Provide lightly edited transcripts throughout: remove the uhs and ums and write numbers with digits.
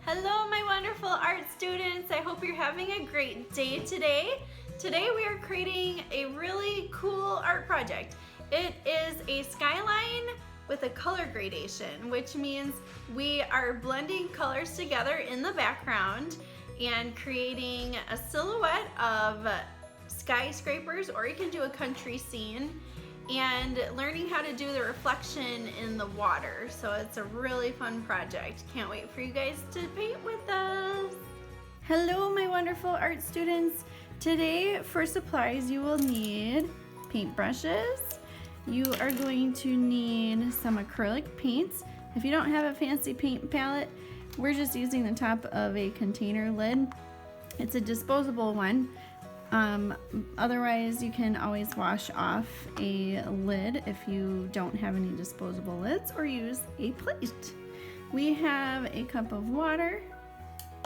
Hello, my wonderful art students. I hope you're having a great day today. Today we are creating a really cool art project. It is a skyline with a color gradation, which means we are blending colors together in the background and creating a silhouette of skyscrapers, or you can do a country scene, and learning how to do the reflection in the water. So it's a really fun project. Can't wait for you guys to paint with us. Hello, my wonderful art students. Today for supplies you will need paintbrushes. You are going to need some acrylic paints. If you don't have a fancy paint palette, we're just using the top of a container lid. It's a disposable one. Otherwise, you can always wash off a lid if you don't have any disposable lids, or use a plate. We have a cup of water,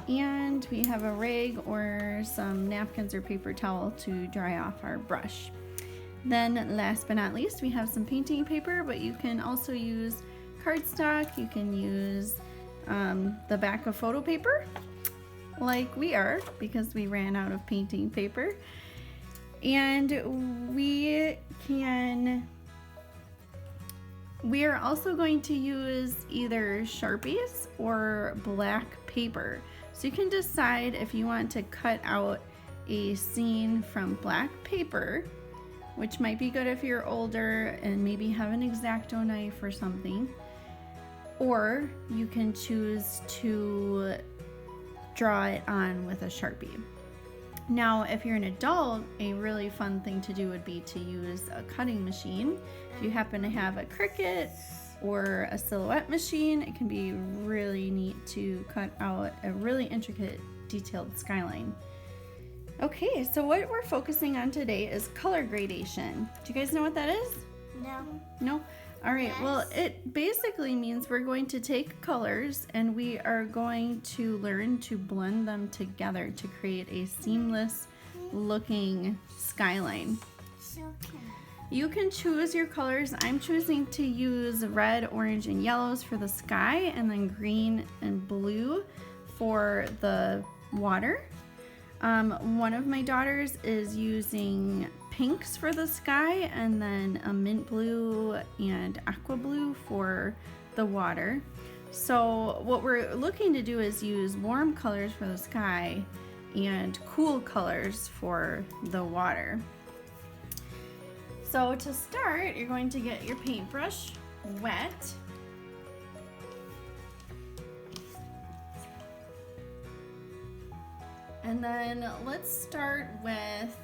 and we have a rag or some napkins or paper towel to dry off our brush. Then last but not least, we have some painting paper, but you can also use cardstock. You can use the back of photo paper, like we are, because we ran out of painting paper. And we are also going to use either Sharpies or black paper. So you can decide if you want to cut out a scene from black paper, which might be good if you're older and maybe have an X-Acto knife or something, or you can choose to draw it on with a Sharpie. Now, if you're an adult, a really fun thing to do would be to use a cutting machine. If you happen to have a Cricut or a Silhouette machine, it can be really neat to cut out a really intricate, detailed skyline. Okay, so what we're focusing on today is color gradation. Do you guys know what that is? No. No? All right, Yes. well, it basically means we're going to take colors and we are going to learn to blend them together to create a seamless looking skyline. So can You can choose your colors. I'm choosing to use red, orange, and yellows for the sky, and then green and blue for the water. One of my daughters is using pinks for the sky, and then a mint blue and aqua blue for the water. So what we're looking to do is use warm colors for the sky and cool colors for the water. So to start, you're going to get your paintbrush wet. And then let's start with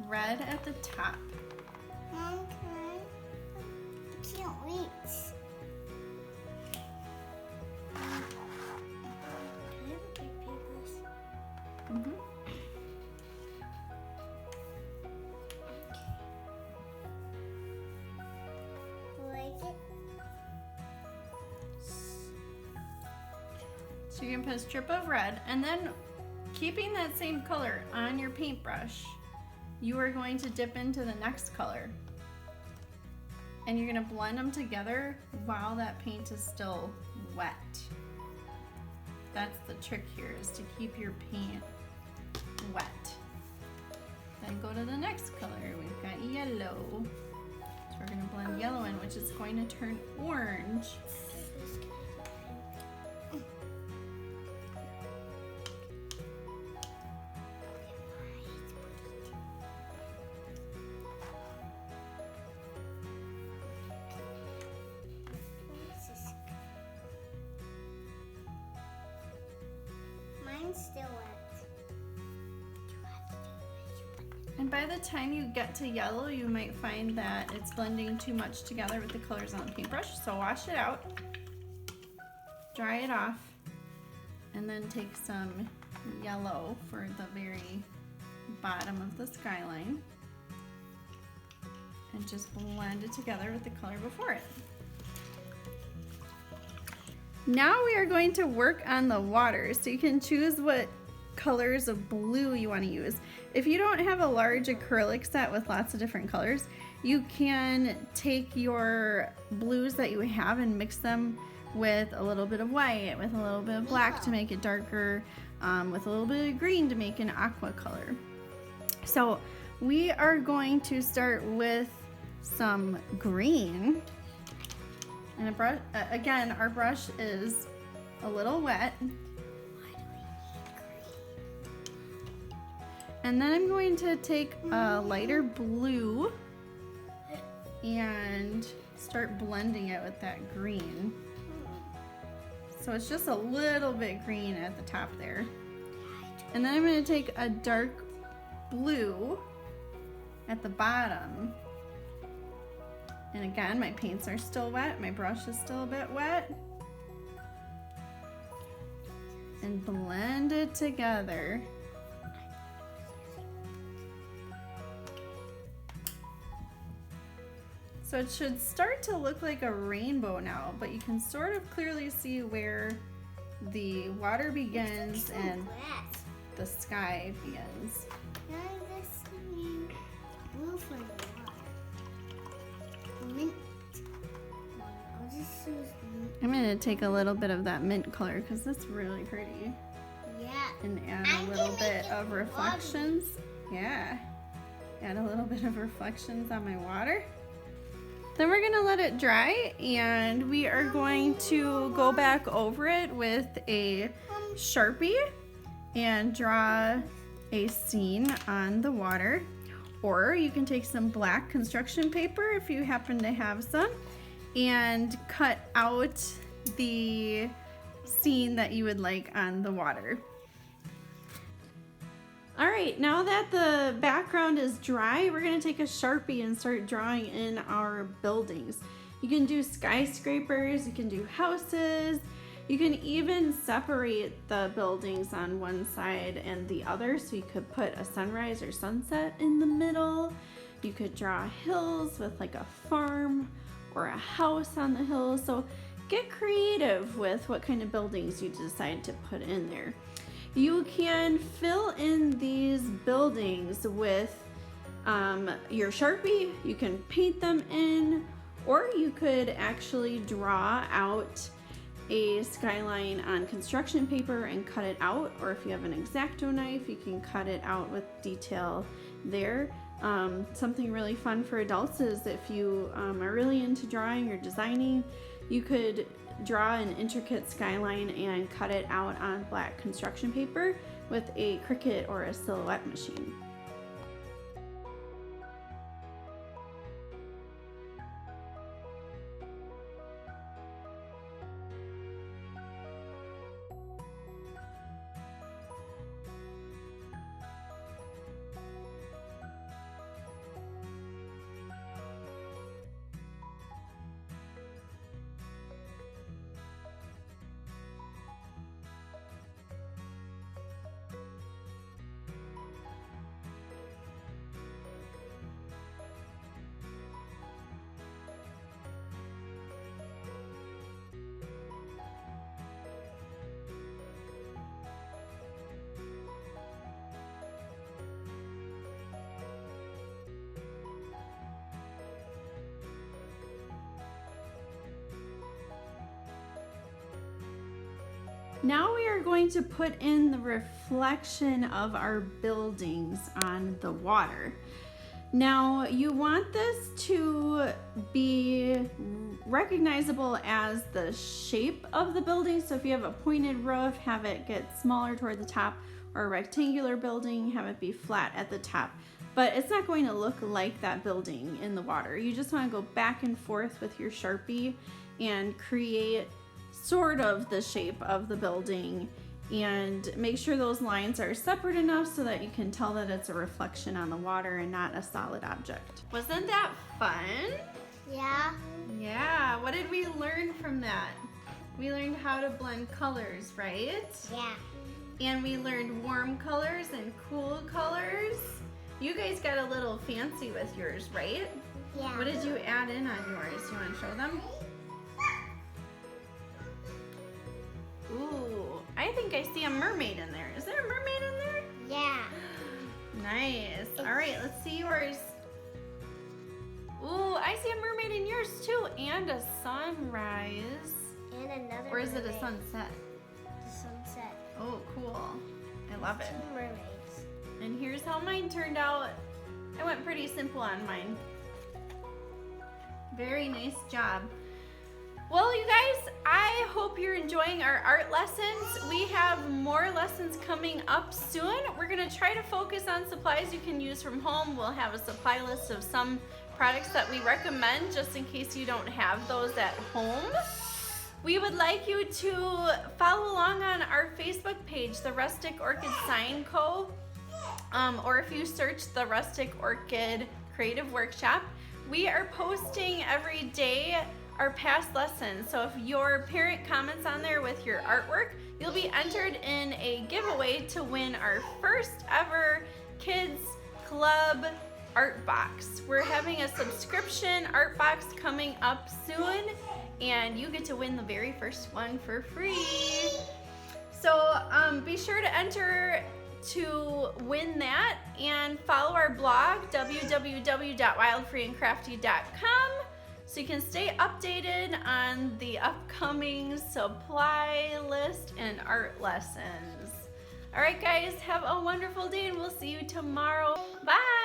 red at the top. Mom, I can't wait. Can I have a big paintbrush? Mm-hmm. Like it? So you're gonna put a strip of red, and then keeping that same color on your paintbrush, you are going to dip into the next color. And you're gonna blend them together while that paint is still wet. That's the trick here, is to keep your paint wet. Then go to the next color. We've got yellow. So we're gonna blend yellow in, which is going to turn orange. Mine's still wet. And by the time you get to yellow, you might find that it's blending too much together with the colors on the paintbrush. So wash it out, dry it off, and then take some yellow for the very bottom of the skyline and just blend it together with the color before it. Now we are going to work on the water, so you can choose what colors of blue you want to use. If you don't have a large acrylic set with lots of different colors, you can take your blues that you have and mix them with a little bit of white, with a little bit of black to make it darker, with a little bit of green to make an aqua color. So we are going to start with some green. And a brush, again, our brush is a little wet. And then I'm going to take a lighter blue and start blending it with that green. So it's just a little bit green at the top there. And then I'm going to take a dark blue at the bottom. And again, my paints are still wet. My brush is still a bit wet. And blend it together. So it should start to look like a rainbow now, but you can sort of clearly see where the water begins and the sky begins. Blue for the water. Mint. I'll just use mint. I'm going to take a little bit of that mint color because that's really pretty. Yeah. And add a little bit of reflections. Yeah. Add a little bit of reflections on my water. Then we're going to let it dry, and we are going to go back over it with a Sharpie and draw a scene on the water. Or you can take some black construction paper if you happen to have some and cut out the scene that you would like on the water. All right, now that the background is dry, we're gonna take a Sharpie and start drawing in our buildings. You can do skyscrapers, you can do houses, you can even separate the buildings on one side and the other, so you could put a sunrise or sunset in the middle. You could draw hills with like a farm or a house on the hill. So get creative with what kind of buildings you decide to put in there. You can fill in these buildings with your Sharpie. You can paint them in, or you could actually draw out a skyline on construction paper and cut it out, or if you have an X-Acto knife, you can cut it out with detail there. Something really fun for adults is if you are really into drawing or designing, you could draw an intricate skyline and cut it out on black construction paper with a Cricut or a Silhouette machine. Now we are going to put in the reflection of our buildings on the water. Now you want this to be recognizable as the shape of the building. So if you have a pointed roof, have it get smaller toward the top, or a rectangular building, have it be flat at the top. But it's not going to look like that building in the water. You just want to go back and forth with your Sharpie and create sort of the shape of the building, and make sure those lines are separate enough so that you can tell that it's a reflection on the water and not a solid object. Wasn't that fun? Yeah. Yeah, what did we learn from that? We learned how to blend colors, right? Yeah. And we learned warm colors and cool colors. You guys got a little fancy with yours, right? Yeah. What did you add in on yours? You want to show them? Ooh, I think I see a mermaid in there. Is there a mermaid in there? Yeah. Nice. All right, let's see yours. Ooh, I see a mermaid in yours too, and a sunrise. And another Or is it a mermaid. sunset? The sunset. Oh, cool. I love it. 2 mermaids. And here's how mine turned out. I went pretty simple on mine. Very nice job. Well, you guys, I hope you're enjoying our art lessons. We have more lessons coming up soon. We're gonna try to focus on supplies you can use from home. We'll have a supply list of some products that we recommend just in case you don't have those at home. We would like you to follow along on our Facebook page, the Rustic Orchid Sign Co. Or if you search the Rustic Orchid Creative Workshop, we are posting every day our past lessons. So if your parent comments on there with your artwork, you'll be entered in a giveaway to win our first ever Kids Club art box. We're having a subscription art box coming up soon, and you get to win the very first one for free. So be sure to enter to win that, and follow our blog www.wildfreeandcrafty.com so you can stay updated on the upcoming supply list and art lessons. All right, guys, have a wonderful day, and we'll see you tomorrow. Bye.